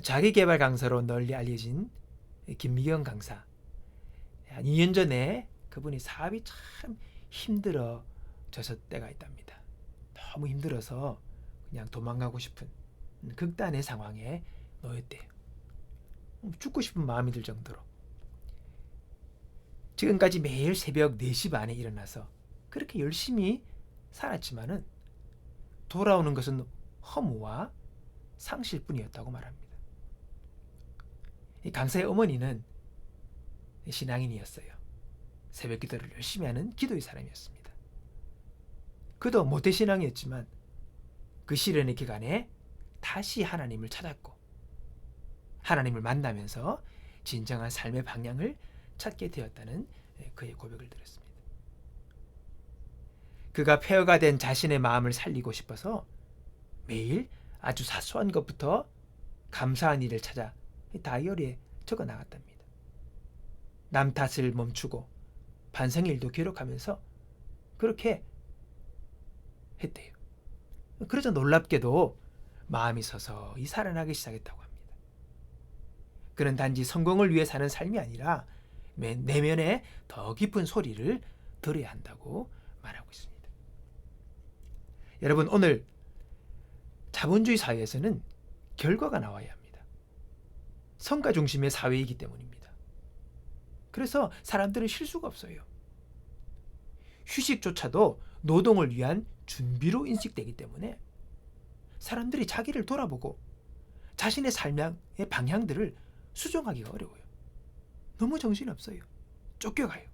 자기계발 강사로 널리 알려진 김미경 강사. 한 2년 전에 그분이 사업이 참 힘들어졌을 때가 있답니다. 너무 힘들어서 그냥 도망가고 싶은 극단의 상황에 놓였대요. 죽고 싶은 마음이 들 정도로. 지금까지 매일 새벽 4시 반에 일어나서 그렇게 열심히 살았지만은 돌아오는 것은 허무와 상실뿐이었다고 말합니다. 이 강사의 어머니는 신앙인이었어요. 새벽 기도를 열심히 하는 기도의 사람이었습니다. 그도 모태신앙이었지만 그 시련의 기간에 다시 하나님을 찾았고 하나님을 만나면서 진정한 삶의 방향을 찾게 되었다는 그의 고백을 들었습니다. 그가 폐허가 된 자신의 마음을 살리고 싶어서 매일 아주 사소한 것부터 감사한 일을 찾아 다이어리에 적어 나갔답니다. 남 탓을 멈추고 반성일도 기록하면서 그렇게 했대요. 그러자 놀랍게도 마음이 서서히 살아나기 시작했다고 합니다. 그는 단지 성공을 위해 사는 삶이 아니라 내면에 더 깊은 소리를 들어야 한다고 말하고 있습니다. 여러분, 오늘 자본주의 사회에서는 결과가 나와야 합니다. 성과 중심의 사회이기 때문입니다. 그래서 사람들은 쉴 수가 없어요. 휴식조차도 노동을 위한 준비로 인식되기 때문에 사람들이 자기를 돌아보고 자신의 삶의 방향들을 수정하기가 어려워요. 너무 정신없어요. 쫓겨가요.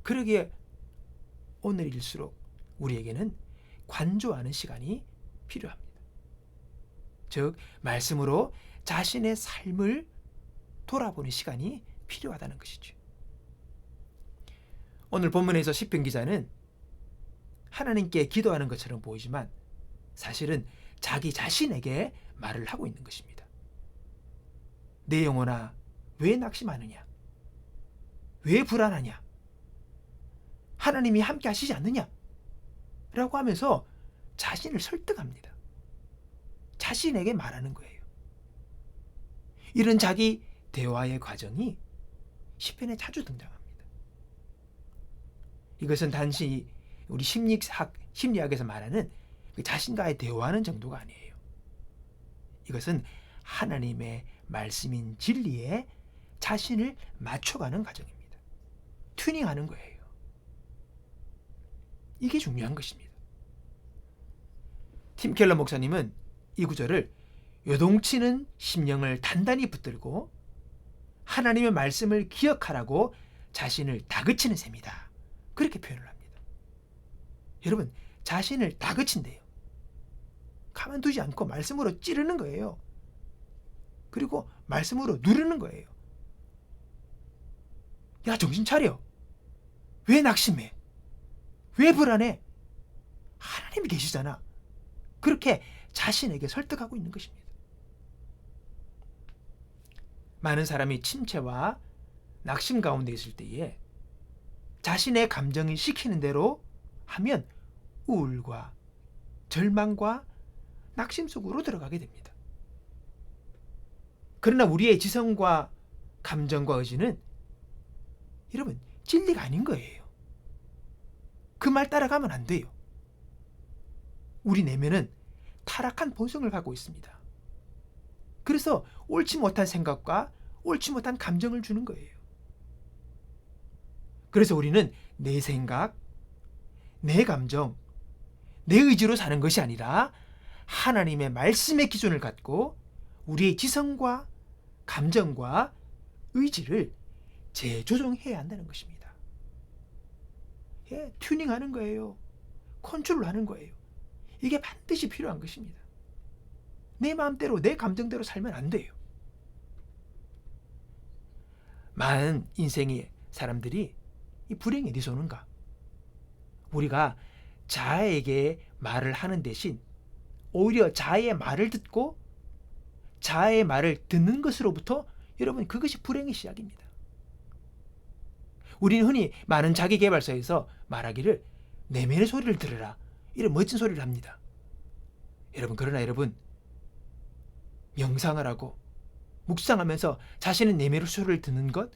그러기에 오늘일수록 우리에게는 관조하는 시간이 필요합니다. 즉, 말씀으로 자신의 삶을 돌아보는 시간이 필요하다는 것이죠. 오늘 본문에서 시편 기자는 하나님께 기도하는 것처럼 보이지만 사실은 자기 자신에게 말을 하고 있는 것입니다. 내 영혼아, 왜 낙심하느냐? 왜 불안하냐? 하나님이 함께 하시지 않느냐? 라고 하면서 자신을 설득합니다. 자신에게 말하는 거예요. 이런 자기 대화의 과정이 시편에 자주 등장합니다. 이것은 단지 우리 심리학에서 말하는 그 자신과의 대화하는 정도가 아니에요. 이것은 하나님의 말씀인 진리에 자신을 맞춰가는 과정입니다. 튜닝하는 거예요. 이게 중요한 것입니다. 팀 켈러 목사님은 이 구절을 요동치는 심령을 단단히 붙들고 하나님의 말씀을 기억하라고 자신을 다그치는 셈이다. 그렇게 표현을 합니다. 여러분, 자신을 다그친대요. 가만두지 않고 말씀으로 찌르는 거예요. 그리고 말씀으로 누르는 거예요. 야, 정신 차려. 왜 낙심해? 왜 불안해? 하나님이 계시잖아. 그렇게 자신에게 설득하고 있는 것입니다. 많은 사람이 침체와 낙심 가운데 있을 때에 자신의 감정이 시키는 대로 하면 우울과 절망과 낙심 속으로 들어가게 됩니다. 그러나 우리의 지성과 감정과 의지는 여러분 진리가 아닌 거예요. 그 말 따라가면 안 돼요. 우리 내면은 타락한 본성을 갖고 있습니다. 그래서 옳지 못한 생각과 옳지 못한 감정을 주는 거예요. 그래서 우리는 내 생각, 내 감정, 내 의지로 사는 것이 아니라 하나님의 말씀의 기준을 갖고 우리의 지성과 감정과 의지를 재조정해야 한다는 것입니다. 예, 튜닝하는 거예요. 컨트롤하는 거예요. 이게 반드시 필요한 것입니다. 내 마음대로 내 감정대로 살면 안 돼요. 많은 인생의 사람들이 이 불행이 어디서 오는가? 우리가 자아에게 말을 하는 대신 오히려 자아의 말을 듣고 자아의 말을 듣는 것으로부터 여러분 그것이 불행의 시작입니다. 우리는 흔히 많은 자기계발서에서 말하기를 내면의 소리를 들으라 이런 멋진 소리를 합니다. 여러분, 그러나 여러분 명상을 하고 묵상하면서 자신의 내면의 소리를 듣는 것.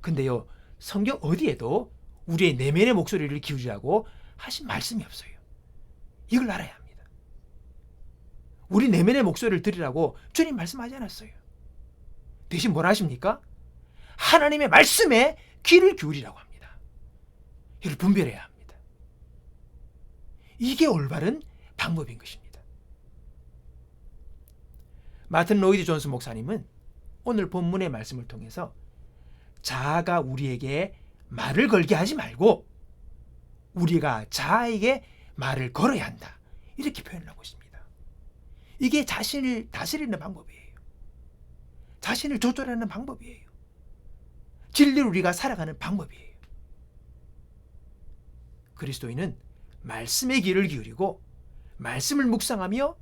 근데요, 성경 어디에도 우리의 내면의 목소리를 기울이라고 하신 말씀이 없어요. 이걸 알아야 합니다. 우리 내면의 목소리를 들으라고 주님 말씀하지 않았어요. 대신 뭐라 하십니까? 하나님의 말씀에 귀를 기울이라고 합니다. 이를 분별해야 합니다. 이게 올바른 방법인 것입니다. 마틴 로이드 존스 목사님은 오늘 본문의 말씀을 통해서 자아가 우리에게 말을 걸게 하지 말고 우리가 자아에게 말을 걸어야 한다, 이렇게 표현을 하고 있습니다. 이게 자신을 다스리는 방법이에요. 자신을 조절하는 방법이에요. 진리로 우리가 살아가는 방법이에요. 그리스도인은 말씀의 귀를 기울이고 말씀을 묵상하며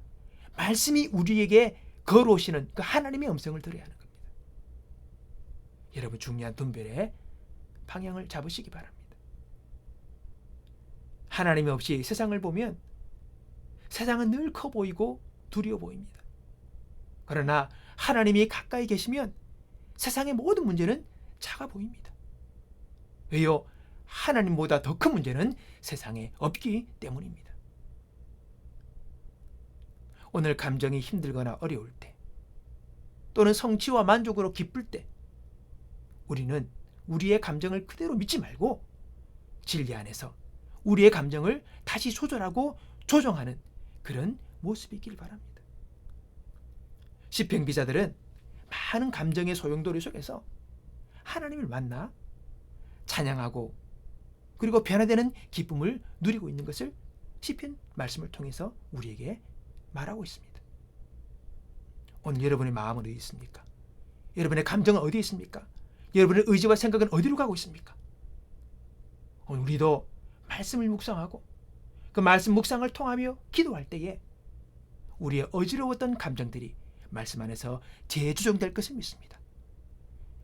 말씀이 우리에게 걸어오시는 그 하나님의 음성을 들어야 하는 겁니다. 여러분, 중요한 분별의 방향을 잡으시기 바랍니다. 하나님 없이 세상을 보면 세상은 늘 커 보이고 두려워 보입니다. 그러나 하나님이 가까이 계시면 세상의 모든 문제는 작아 보입니다. 왜요? 하나님보다 더 큰 문제는 세상에 없기 때문입니다. 오늘 감정이 힘들거나 어려울 때, 또는 성취와 만족으로 기쁠 때, 우리는 우리의 감정을 그대로 믿지 말고 진리 안에서 우리의 감정을 다시 조절하고 조정하는 그런 모습이 있길 바랍니다. 시편 기자들은 많은 감정의 소용돌이 속에서 하나님을 만나 찬양하고 그리고 변화되는 기쁨을 누리고 있는 것을 시편 말씀을 통해서 우리에게 말하고 있습니다. 오늘 여러분의 마음은 어디 있습니까? 여러분의 감정은 어디 있습니까? 여러분의 의지와 생각은 어디로 가고 있습니까? 오늘 우리도 말씀을 묵상하고 그 말씀 묵상을 통하며 기도할 때에 우리의 어지러웠던 감정들이 말씀 안에서 재조정될 것을 믿습니다.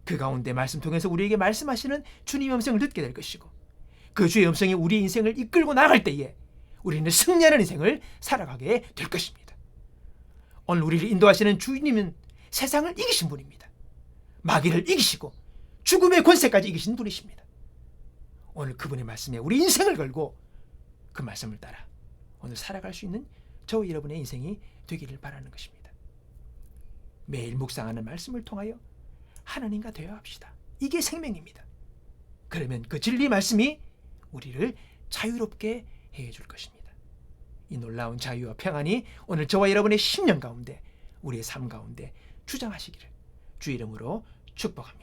그 가운데 말씀 통해서 우리에게 말씀하시는 주님의 음성을 듣게 될 것이고, 그 주의 음성이 우리의 인생을 이끌고 나갈 때에 우리는 승리하는 인생을 살아가게 될 것입니다. 오늘 우리를 인도하시는 주님은 세상을 이기신 분입니다. 마귀를 이기시고 죽음의 권세까지 이기신 분이십니다. 오늘 그분의 말씀에 우리 인생을 걸고 그 말씀을 따라 오늘 살아갈 수 있는 저와 여러분의 인생이 되기를 바라는 것입니다. 매일 묵상하는 말씀을 통하여 하나님과 대화합시다. 이게 생명입니다. 그러면 그 진리 말씀이 우리를 자유롭게 해줄 것입니다. 이 놀라운 자유와 평안이 오늘 저와 여러분의 심령 가운데, 우리의 삶 가운데 주장하시기를 주 이름으로 축복합니다.